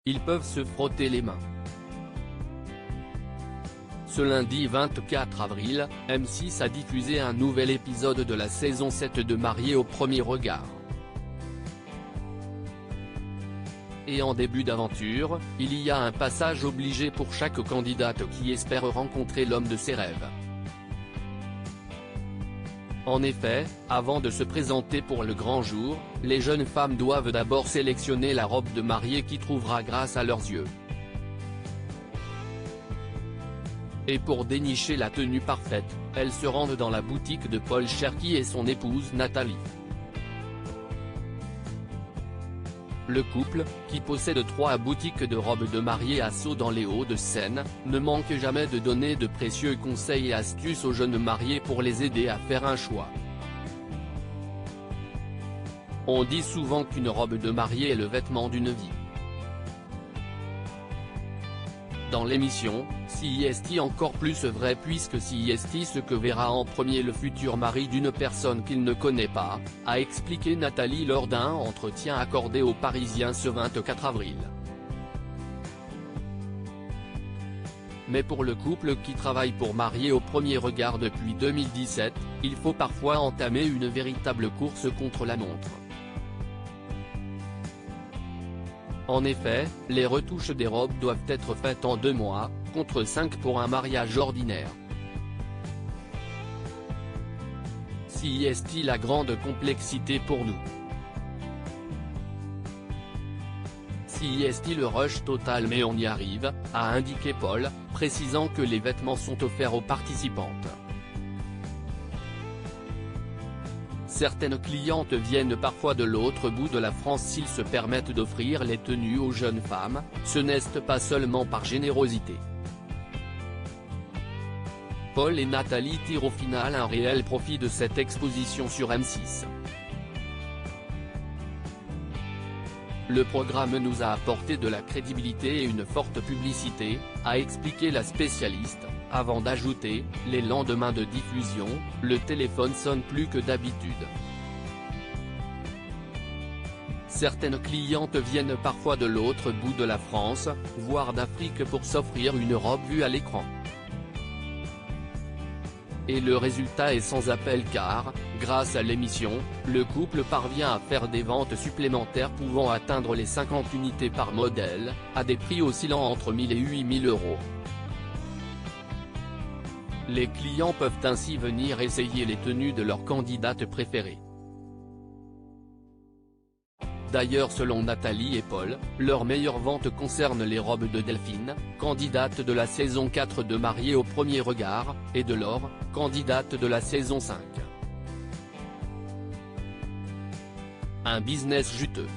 ils peuvent se frotter les mains. Ce lundi 24 avril, M6 a diffusé un nouvel épisode de la saison 7 de Mariés au premier regard. Et en début d'aventure, il y a un passage obligé pour chaque candidate qui espère rencontrer l'homme de ses rêves. En effet, avant de se présenter pour le grand jour, les jeunes femmes doivent d'abord sélectionner la robe de mariée qui trouvera grâce à leurs yeux. Et pour dénicher la tenue parfaite, elles se rendent dans la boutique de Paul Cherki et son épouse Nathalie. Le couple, qui possède 3 boutiques de robes de mariée à Sceaux dans les Hauts-de-Seine, ne manque jamais de donner de précieux conseils et astuces aux jeunes mariés pour les aider à faire un choix. On dit souvent qu'une robe de mariée est le vêtement d'une vie. Dans l'émission, si est-il encore plus vrai puisque si est-il ce que verra en premier le futur mari d'une personne qu'il ne connaît pas, a expliqué Nathalie lors d'un entretien accordé aux Parisiens ce 24 avril. Mais pour le couple qui travaille pour Mariés au premier regard depuis 2017, il faut parfois entamer une véritable course contre la montre. En effet, les retouches des robes doivent être faites en 2 mois, contre 5 pour un mariage ordinaire. Si est-il la grande complexité pour nous? Si est-il le rush total mais on y arrive, a indiqué Paul, précisant que les vêtements sont offerts aux participantes. Certaines clientes viennent parfois de l'autre bout de la France s'ils se permettent d'offrir les tenues aux jeunes femmes, ce n'est pas seulement par générosité. Paul et Nathalie tirent au final un réel profit de cette exposition sur M6. Le programme nous a apporté de la crédibilité et une forte publicité, a expliqué la spécialiste, avant d'ajouter, les lendemains de diffusion, le téléphone sonne plus que d'habitude. Certaines clientes viennent parfois de l'autre bout de la France, voire d'Afrique pour s'offrir une robe vue à l'écran. Et le résultat est sans appel car, grâce à l'émission, le couple parvient à faire des ventes supplémentaires pouvant atteindre les 50 unités par modèle, à des prix oscillant entre 1 000 et 8 000 €. Les clients peuvent ainsi venir essayer les tenues de leurs candidates préférées. D'ailleurs selon Nathalie et Paul, leur meilleure vente concerne les robes de Delphine, candidate de la saison 4 de Mariés au premier regard, et de Laure, candidate de la saison 5. Un business juteux.